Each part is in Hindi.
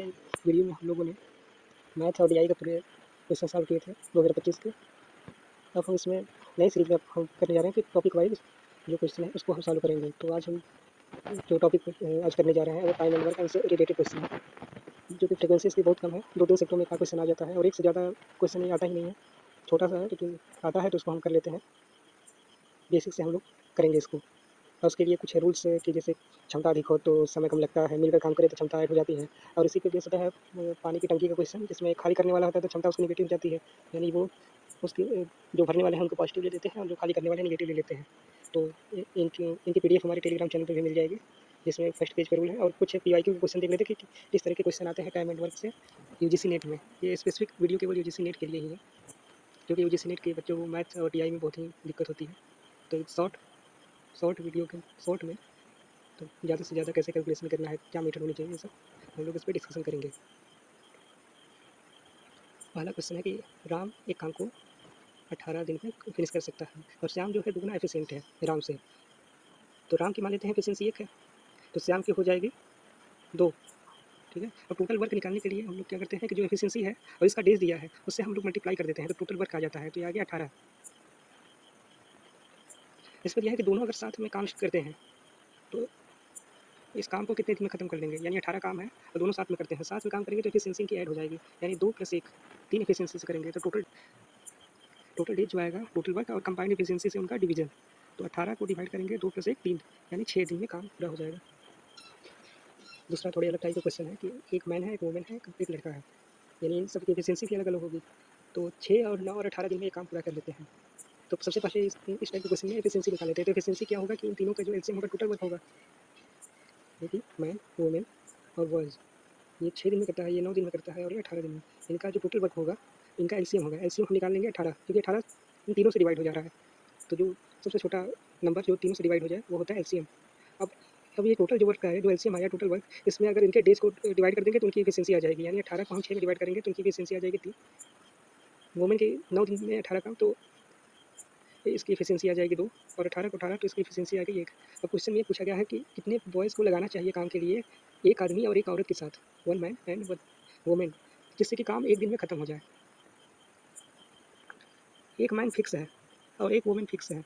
वीडियो में हम लोगों ने मैथ और डीआई का पूरे क्वेश्चन सॉल्व किए थे 2025 के। अब हम इसमें नई सीरीज में हम करने जा रहे हैं कि टॉपिक वाइज जो क्वेश्चन है उसको हम सॉल्व करेंगे। तो आज हम जो टॉपिक आज करने जा रहे हैं वो टाइम एंड वर्क से रिलेटेड क्वेश्चन है, जो कि फ्रिक्वेंसी इसकी बहुत कम है। 2-3 सेक्टरों में एक क्वेश्चन आ जाता है और एक से ज़्यादा क्वेश्चन ये आता ही नहीं है। छोटा सा है लेकिन आता है तो उसको हम कर लेते हैं। बेसिक से हम लोग करेंगे इसको और उसके लिए कुछ रूल्स है कि जैसे क्षमता अधिक हो तो समय कम लगता है, मिलकर काम करें तो क्षमता ऐड हो जाती है। और इसी के बेस पे है पानी की टंकी का क्वेश्चन, जिसमें खाली करने वाला होता है तो क्षमता उसकी नेगेटिव जाती है, यानी वो उसकी जो भरने वाले हैं उनको पॉजिटिव ले लेते हैं और जो खाली करने वाले नेगेटिव ले लेते हैं। तो इनकी पीडीएफ हमारे टेलीग्राम चैनल पर भी मिल जाएगी, जिसमें फर्स्ट पेज पर रूल है। और कुछ पीवाईक्यू के क्वेश्चन देख लेते हैं कि किस तरह के क्वेश्चन आते हैं टाइम एंड वर्क से यूजीसी नेट में। ये स्पेसिफिक वीडियो केवल यूजीसी नेट के लिए ही है, क्योंकि यूजीसी नेट के बच्चों को मैथ्स और टीआई में बहुत ही दिक्कत होती है। तो शॉर्ट वीडियो के शॉर्ट में तो ज़्यादा से ज़्यादा कैसे कैलकुलेशन करना है, क्या मेथड होनी चाहिए, ये सब हम लोग इस पर डिस्कशन करेंगे। पहला क्वेश्चन है कि राम एक काम को 18 दिन में फिनिश कर सकता है और श्याम जो है दुगना एफिशिएंट है राम से। तो राम की मान लेते हैं एफिशिएंसी 1 है, तो श्याम की हो जाएगी 2, ठीक है। और टोटल वर्क निकालने के लिए हम लोग क्या करते हैं कि जो एफिशिएंसी है और इसका डेज दिया है उससे हम लोग मल्टीप्लाई कर देते हैं, तो टोटल वर्क आ जाता है। तो ये आ गया 18। इस पर यह है कि दोनों अगर साथ में काम करते हैं तो इस काम को कितने दिन में खत्म कर लेंगे, यानी 18 काम है और दोनों साथ में करते हैं, साथ में काम करेंगे तो एफिशिएंसी की ऐड हो जाएगी, यानी 2 + 1 3 एफिशिएंसी से करेंगे तो टोटल डेज जो आएगा टोटल वर्क और कंबाइंड एफिशिएंसी से उनका डिवीजन। तो 18 को डिवाइड करेंगे 2 + 1 3, यानी 6 दिन में काम पूरा हो जाएगा। दूसरा थोड़ी अलग टाइप का क्वेश्चन है कि एक मैन है, एक वुमेन है, एक लड़का है, यानी इन सब की एफिशिएंसी भी अलग अलग होगी। तो 6 और 9 और 18 दिन में ये काम पूरा कर लेते हैं। तो सबसे पहले इस टाइप के क्वेश्चन में एफिशिएंसी निकाल लेते हैं। तो एफिशिएंसी क्या होगा कि इन तीनों का जो एलसीएम होगा टोटल वर्क होगा, देखिए मैन, वुमेन और बॉयज़, ये 6 दिन में करता है, ये 9 दिन में करता है और ये 18 दिन में। इनका जो टोटल वर्क होगा इनका एलसीएम होगा। एलसीएम हम निकाल लेंगे 18, क्योंकि 18 इन तीनों से डिवाइड हो जा रहा है। तो जो सबसे छोटा नंबर जो तीनों से डिवाइड हो जाए वो होता है एलसीएम। अब ये टोटल जो वर्क है, जो एलसीएम आया टोटल वर्क, इसमें अगर इनके डेज को डिवाइड कर देंगे तो उनकी एफिशिएंसी आ जाएगी, यानी 18 को हम 6 में डिवाइड करेंगे तो उनकी एफिशिएंसी आ जाएगी 3। वुमेन के 9 दिन में 18 काम तो इसकी एफिशिएंसी आ जाएगी 2, और 18 को 18 तो इसकी एफिशिएंसी आ गई 1। अब क्वेश्चन में पूछा गया है कि कितने बॉयज़ को लगाना चाहिए काम के लिए, एक आदमी और एक औरत के साथ, 1 मैन एंड 1 वुमेन, जिससे कि काम 1 दिन में खत्म हो जाए। एक मैन फिक्स है और एक वुमेन फिक्स है,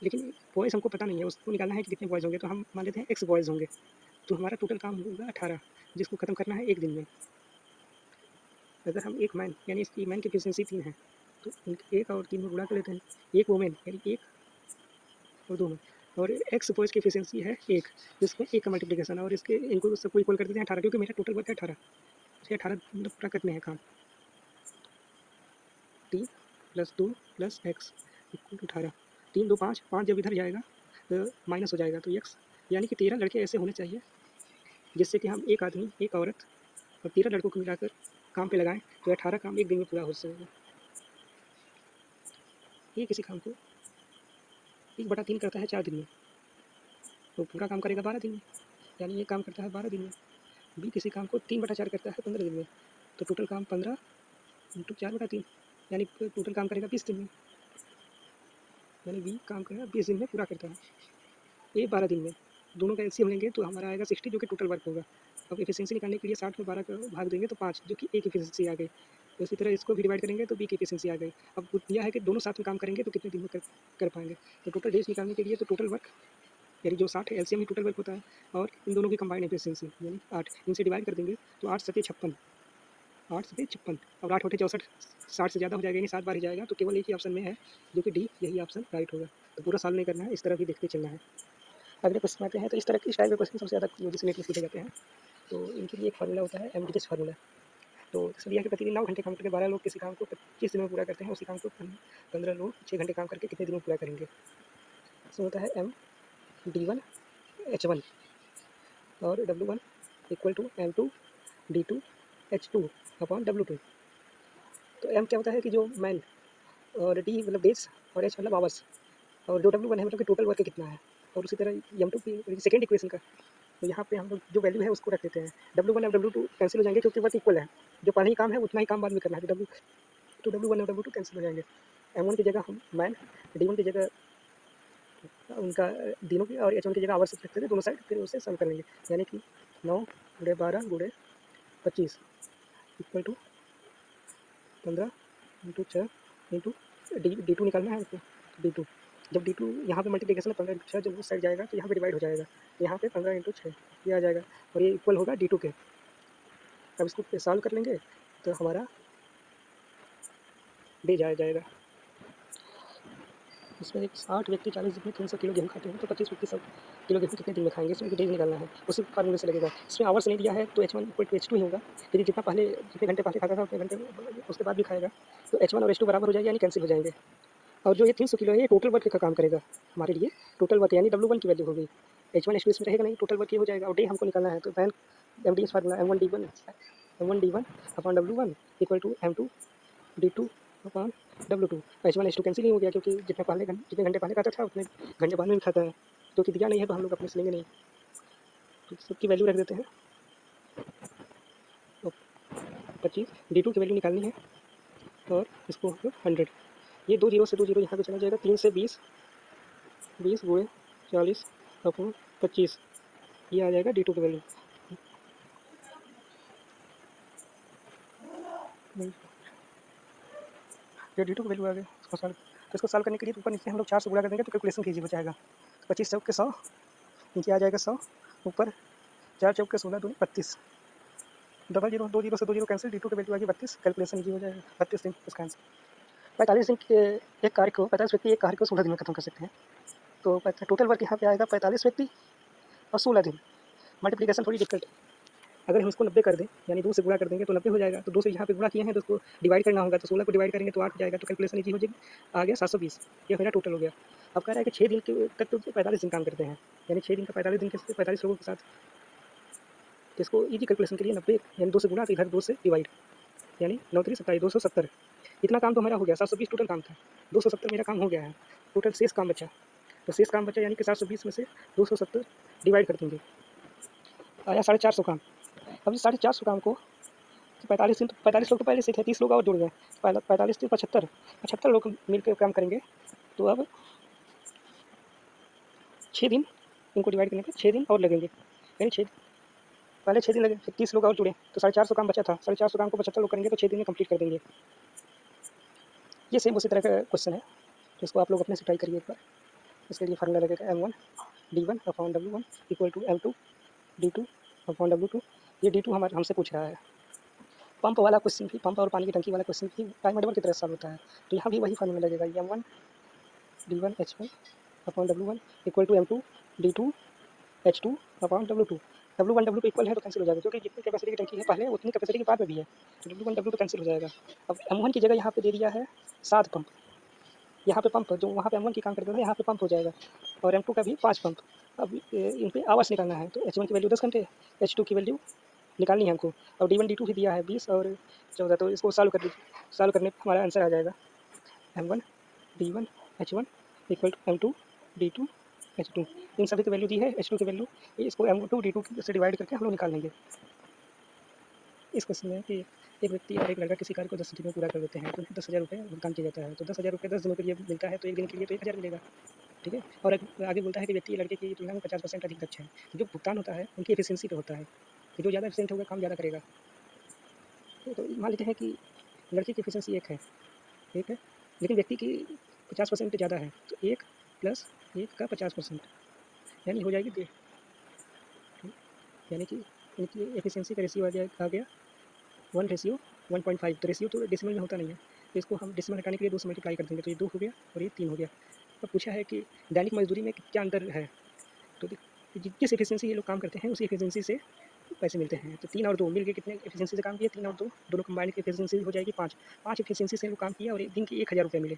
लेकिन बॉयज़ हमको पता नहीं है, उसको निकालना है कि कितने बॉयज़ होंगे। तो हम मान लेते हैं एक्स बॉयज़ होंगे, तो हमारा टोटल काम होगा 18, जिसको खत्म करना है 1 दिन में। अगर हम एक मैन यानी इसकी मैन की एफिशिएंसी 3 है, तो 1 और 3 में गुणा कर लेते हैं। एक वुमेन यानी 1 और 2 में, और एक्स बॉयज़ की एफिशिएंसी है 1, जिसमें 1 का मल्टीप्लिकेशन है और इसके इनको सबको इक्वल कर देते हैं 18, क्योंकि मेरा टोटल वर्क है 18, इसके 18 मतलब पूरा करने हैं काम। 3 + 2 + x = 18, 3 2 5, 5 जब इधर जाएगा तो माइनस हो जाएगा, तो x यानी कि 13 लड़के ऐसे होने चाहिए जिससे कि हम एक आदमी, एक औरत और 13 लड़कों को मिलाकर काम पे लगाएं तो 18 काम 1 दिन में पूरा हो सकेगा। ये किसी काम को 1/3 करता है 4 दिन में, तो पूरा काम करेगा 12 दिन में, यानी ये काम करता है 12 दिन में। बी किसी काम को 3/4 करता है 15 दिन में, तो टोटल काम 15 × 4/3, यानी टोटल काम करेगा 20 दिन में, यानी बी काम करेगा 20 दिन में पूरा करता है। ए 12 दिन में। दोनों का एलसीएम लेंगे तो हमारा आएगा 60, जो कि टोटल वर्क होगा। अब एफिशिएंसी निकालने के लिए 60 में 12 का भाग देंगे तो 5, जो कि ए की एफिशिएंसी आ गई। तो इसी तरह इसको भी डिवाइड करेंगे तो बी की एफिशिएंसी आ गई। अब दिया है कि दोनों साथ में काम करेंगे तो कितने दिन में कर पाएंगे। तो टोटल डेज निकालने के लिए तो टोटल वर्क यानी जो 60 है एलसीएम ही टोटल वर्क होता है, और इन दोनों की कंबाइंड एफिशिएंसी यानी 8, इनसे डिवाइड कर देंगे तो 8 सत्ते 56, 8 सत्ते 56 और 8 होते 64, 60 से ज़्यादा हो जाएगा, यानी 7 बार ही जाएगा। तो केवल एक ही ऑप्शन में है, जो कि डी, यही ऑप्शन राइट होगा। तो पूरा सॉल्व नहीं करना है, इस तरह भी देखते चलना है। अगले क्वेश्चन आते हैं। तो इस तरह की स्टाइल के क्वेश्चन सबसे ज़्यादा यूजीसी नेट में पूछे जाते हैं। तो इनके लिए एक फार्मूला होता है एमडीएस फार्मूला। तो इसमें यह है कि प्रतिदिन 9 घंटे काम करके 12 लोग किसी काम को 25 दिन में पूरा करते हैं, उसी काम को 15 लोग 6 घंटे काम करके कितने दिन में पूरा करेंगे। इसमें होता है MD1H1 और W1 = M2D2H2/W2। तो M क्या होता है कि जो मैन, और D मतलब डेज, और H मतलब आवर्स, और जो W1 है मतलब कि टोटल वर्क कितना है। और उसी तरह M2 की सेकेंड इक्वेशन का, तो यहाँ पे हम लोग जो वैल्यू है उसको रख देते हैं। W1 और W2 कैंसिल हो जाएंगे, क्योंकि वर्क इक्वल है। जो पहले ही काम है उतना ही काम बाद में करना है, तो W1 और W2 कैंसिल हो जाएंगे। M1 की जगह हम मैन, D1 की जगह उनका दिनों की, और H1 की जगह आवर्स रखते थे दोनों साइड, फिर उसे सम कर लेंगे, यानी कि 9 × 12 × 25 equal to 15 into 6 into D2 निकालना है हमको। D2 जब D2 यहाँ पे मल्टीप्लिकेशन में 15 इंटू 6 जब उस साइड जाएगा तो यहाँ पे डिवाइड हो जाएगा, तो यहाँ पे 15 इंटू 6 ये आ जाएगा और ये इक्वल होगा D2 के। अब इसको सॉल्व कर लेंगे तो हमारा डी जाएगा। इसमें एक 60 व्यक्ति 40 दिन में 300 किलो गेहूँ खाते हैं, तो 25 व्यक्ति 100 किलो गेहूँ कितने दिन में खाएंगे, इसमें डेज निकालना है, उसी फार्मूले से लगेगा। इसमें आवर्स नहीं दिया है तो H1 इक्वल टू H2 ही होगा, यदि जितने घंटे पहले खाता था उतने घंटे उसके बाद भी खाएगा तो H1 और H2 बराबर हो जाएगा, यानी कैंसिल हो जाएंगे। और जो ये 300 किलो है ये टोटल वर्क का काम करेगा हमारे लिए, टोटल वर्क यानी W1 की वैल्यू होगी। H1 H2 इसमें रहेगा नहीं, टोटल वर्क ये हो जाएगा और डे हमको निकालना है, तो वैन MDS formula M1D1 upon W1 equal to M2 D2 upon W2। H1 H2 cancel नहीं हो गया क्योंकि जितने घंटे पहले खाता था उतने घंटे बाद में भी खाता है, क्योंकि दिया नहीं है तो हम लोग अपने से लेंगे नहीं, तो सबकी वैल्यू रख देते हैं। तो 25 D2 की वैल्यू निकालनी है और इसको हम लोग 100, ये 2 जीरो से 2 जीरो यहाँ पे चला जाएगा, 3 से 20 20 गुणे 40 अपॉन 25 ये आ जाएगा D2 की वैल्यू। ये D2 की वैल्यू आ गई, इसको सॉल्व करने के लिए ऊपर नीचे हम लोग 4 से गुणा कर देंगे तो कैलकुलेशन कीजिए हो जाएगा। 25 चौक के 100 नीचे आ जाएगा 100, ऊपर 4 चौक के 16 दूनी 32, डबल जीरो 2 जीरो से 2 जीरो कैंसिल, D2 की वैल्यू आ गई 32, कैलकुलेशन ईजी हो जाएगा। 32 दिन इसका आंसर। 45 दिन के एक कार्य को 50 व्यक्ति एक कार्य को 16 दिन में खत्म कर सकते हैं, तो टोटल वर्क यहाँ पे आएगा 45 व्यक्ति और 16 दिन। मल्टीप्लिकेशन थोड़ी डिफिकल्ट है, अगर हम इसको 90 कर दें यानी 2 से गुणा कर देंगे तो 90 हो जाएगा, तो 2 से यहाँ पे गुणा किए हैं तो उसको डिवाइड करना होगा, तो 16 को डिवाइड करेंगे तो 8 हो जाएगा, तो कैलकुलेशन ईजी हो जाएगी। आ गया 720, ये मेरा टोटल हो गया। अब कह रहा है कि 6 दिन तक तो 45 दिन काम करते हैं, यानी 6 दिन का 45 दिन के 45 लोगों के साथ, तो इसको ईजी कैलकुलेशन के लिए 90 यानी 2 से गुणा तो इधर 2 से डिवाइड, यानी 9 3 27 270। इतना काम तो मेरा हो गया, 720 टोटल काम था, 270 मेरा काम हो गया है, टोटल शेष काम बचा, तो शेष काम बचा यानी कि 720 में से 270 डिवाइड कर देंगे, आया 450 काम। अब इस 450 काम को 45 दिन, तो 45 लोग तो पहले से थे, 30 लोग और जुड़ गए, 45 से 75 लोग मिलकर काम करेंगे, तो अब 6 दिन इनको डिवाइड करने के 6 दिन और लगेंगे, यानी 6 पहले 6 दिन लगे, फिर 30 लोग और जुड़े तो 450 काम बचा था, 450 काम को 75 लोग करेंगे तो 6 दिन में कंप्लीट कर देंगे। ये सेम उसी तरह का क्वेश्चन है, तो इसको आप लोग अपने से ट्राई करिए एक बार। इसके लिए फार्मूला लगेगा M1D1 upon W1 equal to M2 D2 upon W2। ये D2 हमारे हमसे पूछ रहा है। पंप वाला क्वेश्चन भी, पंप और पानी की टंकी वाला क्वेश्चन भी टाइम एडवर की तरह सॉल्व होता है, तो यहाँ भी वही फार्मूला लगेगा M1D1 H1 upon W1 equal to M2 D2 H2 upon W2। W1 W2 equal है तो कैंसिल हो जाएगा, क्योंकि जितनी कैपेसिटी की टंकी है पहले उतनी कैपेसिटी के बाद में भी है, तो W1 W2 कैंसिल हो जाएगा। अब M1 की जगह यहाँ पे दे दिया है 7 पंप, यहाँ पे पंप जो वहाँ पे M1 की काम करते थे यहाँ पे पंप हो जाएगा, और M2 का भी 5 पंप। अब इन पे आवर्स निकालना है, तो H1 की वैल्यू 10 घंटे, H2 की वैल्यू निकालनी है हमको, और D1 D2 भी दिया है 20 और 14, तो इसको सॉल्व कर दीजिए, सॉल्व करने पर हमारा आंसर आ जाएगा M1 D1 H1 equal to M2 D2 H2। इन सभी की वैल्यू दी है, H2 की वैल्यू, इसको M2 D2 से डिवाइड करके हम लोग निकाल लेंगे। इस क्वेश्चन में कि एक व्यक्ति और एक लड़का किसी कार्य को 10 दिन में पूरा कर देते हैं तो उन्हें 10,000 रुपये भुगतान किया जाता है, तो 10,000 रुपये 10 दिनों के लिए मिलता है, तो एक दिन के लिए तो 1,000 मिलेगा, ठीक है। और आगे बोलता है कि व्यक्ति लड़के की तुलना में 50% अधिक दक्ष है, जो भुगतान होता है उनकी एफिशिएंसी पे होता है, कि जो ज़्यादा एफिशिएंट होगा काम ज़्यादा करेगा। तो मान लेते हैं कि लड़के की एफिशिएंसी 1 है, ठीक है, लेकिन व्यक्ति की 50% ज़्यादा है, तो 1 प्लस 1 का 50% यानी हो जाएगी 1.5, यानी कि इनकी एफिशिएंसी का रेशियो आ गया 1:1.5। तो रेशियो तो डेसिमल में होता नहीं है, तो इसको हम डेसिमल हटाने के लिए 2 से मल्टीप्लाई कर देंगे, तो ये 2 हो गया और ये 3 हो गया। अब पूछा है कि दैनिक मजदूरी में क्या अंतर है, तो जिस एफिशिएंसी ये लोग काम करते हैं उसी एफिशिएंसी से पैसे मिलते हैं, तो 3 और 2 मिलकर कितने एफिशिएंसी से काम किए, 3 और 2 दोनों कंबाइंड की एफिशिएंसी हो जाएगी 5 एफिशिएंसी से वो काम किया और एक दिन के 1,000 रुपये मिले,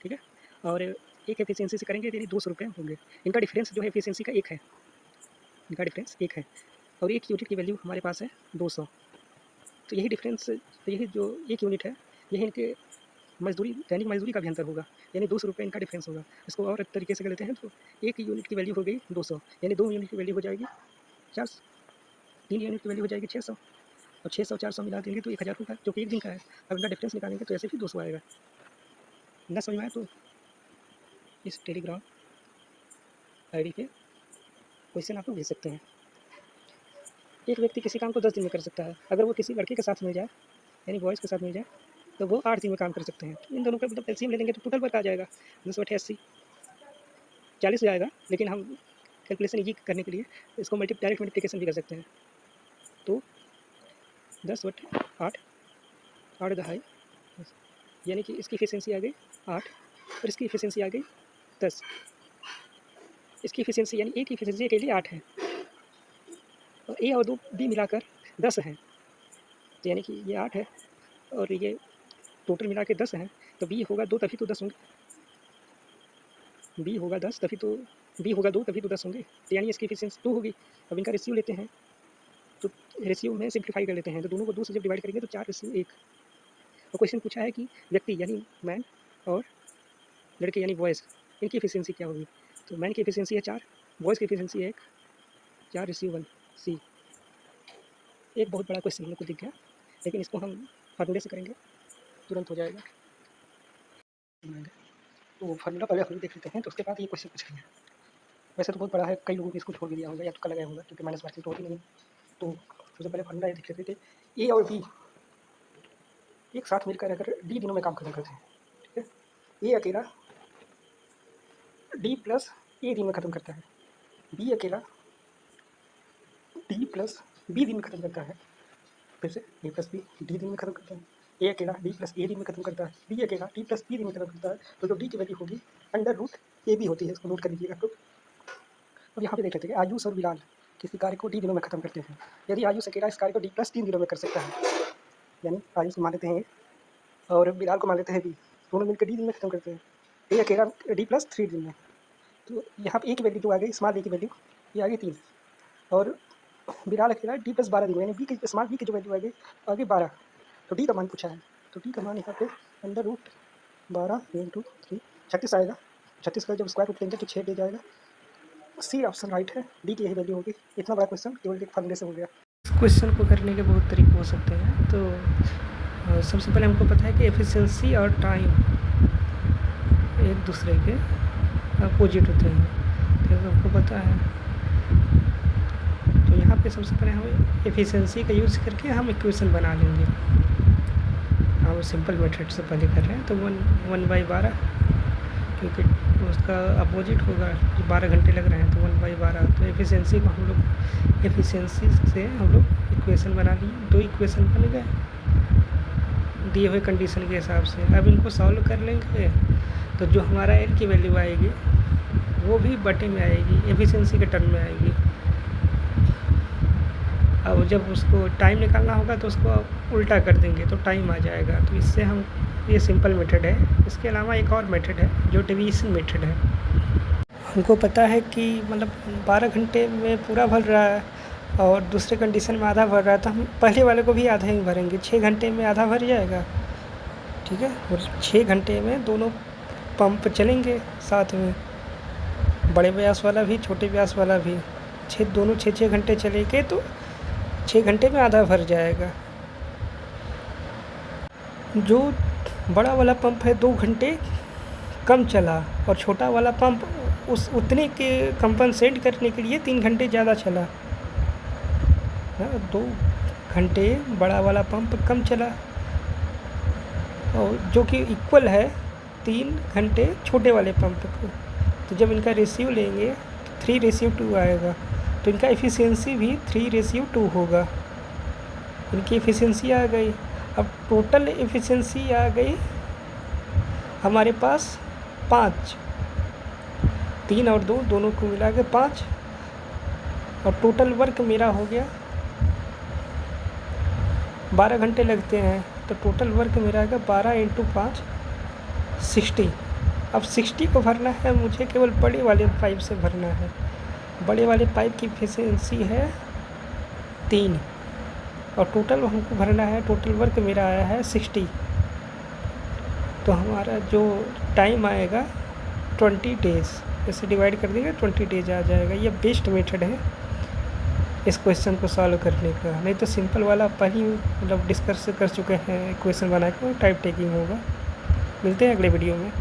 ठीक है। और एक एफिशिएंसी से करेंगे तो 200 रुपये होंगे। इनका डिफरेंस जो है एफिशिएंसी का 1 है, इनका डिफरेंस 1 है, और एक यूनिट की वैल्यू हमारे पास है 200, तो यही डिफरेंस, तो यही जो 1 यूनिट है यही इनके मजदूरी दैनिक मजदूरी का भी अंतर होगा, यानी 200 रुपये इनका डिफरेंस होगा। इसको और तरीके से कर लेते हैं, तो 1 यूनिट की वैल्यू हो गई 200, यानी 2 यूनिट की वैल्यू हो जाएगी 400, 3 यूनिट की वैल्यू हो जाएगी 600, और 600 400 मिला देंगे तो 1,000 होगा, जो कि एक दिन का है। अब इनका डिफरेंस निकालेंगे तो ऐसे भी 200 आएगा। ना समझ में आए तो इस टेलीग्राम ID पे क्वेश्चन आप लोग भेज सकते हैं। एक व्यक्ति किसी काम को 10 दिन में कर सकता है, अगर वो किसी लड़के के साथ मिल जाए यानी बॉयज़ के साथ मिल जाए तो वो 8 दिन में काम कर सकते हैं। तो इन दोनों का मतलब एलसीएम ले लेंगे तो टोटल वर्क आ जाएगा 10/80 40 हो जाएगा, लेकिन हम कैलकुलेशन ईजी करने के लिए इसको डायरेक्ट मल्टीप्लिकेशन भी कर सकते हैं। तो 10/8 8 दहाई यानी कि इसकी एफिशिएंसी आ गई 8 और इसकी एफिशिएंसी आ गई 10। इसकी एफिशिएंसी यानी ए की एफिशिएंसी के लिए 8 है और ए और दो बी मिलाकर 10 हैं, तो यानी कि ये 8 है और ये टोटल मिला के 10 हैं, तो बी होगा 2 तभी तो 10 होंगे। बी होगा 10 तभी तो बी होगा 2 तभी तो 10 होंगे, तो यानी इसकी एफिशिएंसी 2 होगी। अब इनका रेशियो लेते हैं, तो रेशियो में सिंप्लीफाई कर लेते हैं, तो दोनों को 2 से जब डिवाइड करेंगे तो 4:1। और क्वेश्चन पूछा है कि व्यक्ति यानी मैन और लड़के यानी बॉयज़ इनकी एफिशिएंसी क्या होगी। तो मैन की एफिशिएंसी है 4, बॉयज़ की एफिशिएंसी है 1, 4:1 सी। एक बहुत बड़ा क्वेश्चन हम लोग को दिख गया, लेकिन इसको हम फार्मूले से करेंगे तुरंत हो जाएगा। तो फार्मूला पहले हम देख लेते हैं, तो उसके बाद ये क्वेश्चन पूछेंगे। वैसे तो बहुत बड़ा है, कई लोगों ने इसको छोड़ भी दिया होगा या तुक्का लगाया होगा, क्योंकि माइनस मार्किंग तो होती नहीं है। तो सबसे पहले फार्मूला ये देख लेते थे, ए और बी एक साथ मिलकर अगर डी दिनों में काम खत्म करते हैं, ठीक है, ए अकेला डी प्लस ए दिन में ख़त्म करता है, बी अकेला डी प्लस बी दिन में ख़त्म करता है, फिर से ए प्लस बी डी दिन में ख़त्म करता है, ए अकेला डी प्लस ए दिन में ख़त्म करता है, बी अकेला डी प्लस बी दिन में ख़त्म करता है। तो जो डी की वैल्यू होगी √AB होती है, इसको नोट कर लीजिएगा। तो अब यहाँ पे देख लेते हैं आयुष और बिलाल किसी कार्य को डी दिनों में ख़त्म करते हैं। यदि आयुष अकेला इस कार्य को डी प्लस 3 दिनों में कर सकता है, यानी आयुष को मान लेते हैं और बिलाल को मान लेते हैं बी, दोनों मिलकर डी दिन में ख़त्म करते हैं, ए अकेला डी प्लस 3 दिन में। तो यहाँ पे ए की वैल्यू जो आ गई स्मॉल ए की वैल्यू ये आ गई 3 और बिलाल अकेला डी प्लस 12 दिन में, यानी बी की स्मॉल बी की जो वैल्यू आ गई 12। तो डी का मान पूछा है, तो डी का मान यहाँ पे √12 × 3 36 आएगा। 36 का जब स्क्वायर रूट लेंगे तो 6 दे जाएगा। सी ऑप्शन राइट है, डी की यही वैल्यू होगी। इतना बड़ा क्वेश्चन केवल एक फार्मूले से हो गया। इस क्वेश्चन को करने के बहुत तरीके हो सकते हैं। तो सबसे पहले हमको पता है कि एफिशिएंसी और टाइम एक दूसरे के अपोजिट होते हैं, तो हमको पता है। तो यहाँ पे सबसे पहले हम एफिशिएंसी का यूज़ करके हम इक्वेशन बना लेंगे। हम सिंपल मेथड से पहले कर रहे हैं, तो 1/12 क्योंकि उसका अपोजिट होगा, 12 घंटे लग रहे हैं तो 1/12। तो एफिशिएंसी को हम लोग एफिशिएंसी से हम लोग इक्वेशन बना लिए, 2 इक्वेशन बन गए दिए हुए कंडीशन के हिसाब से। अब इनको सॉल्व कर लेंगे तो जो हमारा एल की वैल्यू आएगी वो भी बटे में आएगी, एफिशिएंसी के टर्म में आएगी। अब जब उसको टाइम निकालना होगा तो उसको उल्टा कर देंगे तो टाइम आ जाएगा। तो इससे हम ये सिंपल मेथड है। इसके अलावा एक और मेथड है जो डिवीज़न मेथड है। हमको पता है कि मतलब 12 घंटे में पूरा भर रहा है और दूसरे कंडीशन में आधा भर रहा है, तो हम पहले वाले को भी आधा ही भरेंगे। 6 घंटे में आधा भर जाएगा, ठीक है। और 6 घंटे में दोनों पंप चलेंगे साथ में, बड़े व्यास वाला भी छोटे व्यास वाला भी। दोनों 6 घंटे चलेंगे तो 6 घंटे में आधा भर जाएगा। जो बड़ा वाला पंप है 2 घंटे कम चला और छोटा वाला पंप उस उतने के कंपनसेट करने के लिए 3 घंटे ज़्यादा चला। 2 घंटे बड़ा वाला पंप कम चला और जो कि इक्वल है 3 घंटे छोटे वाले पंप को। तो जब इनका रेशियो लेंगे तो 3:2 आएगा, तो इनका एफिशिएंसी भी 3:2 होगा। इनकी एफिशिएंसी आ गई। अब टोटल एफिशिएंसी आ गई हमारे पास 5, 3 और 2 दोनों को मिला के 5, और टोटल वर्क मेरा हो गया 12 घंटे लगते हैं, तो टोटल वर्क मेरा आएगा 12 × 5 60। अब 60 को भरना है मुझे, केवल बड़े वाले पाइप से भरना है। बड़े वाले पाइप की एफिशिएंसी है 3 और टोटल हमको भरना है, टोटल वर्क मेरा आया है 60। तो हमारा जो टाइम आएगा 20 डेज़, इसे डिवाइड कर देंगे 20 डेज आ जाएगा। ये बेस्ट मेथड है इस क्वेश्चन को सॉल्व करने का। नहीं तो सिंपल वाला पहले मतलब डिस्कस कर चुके हैं, क्वेश्चन बना के टाइप टेकिंग होगा। मिलते हैं अगले वीडियो में।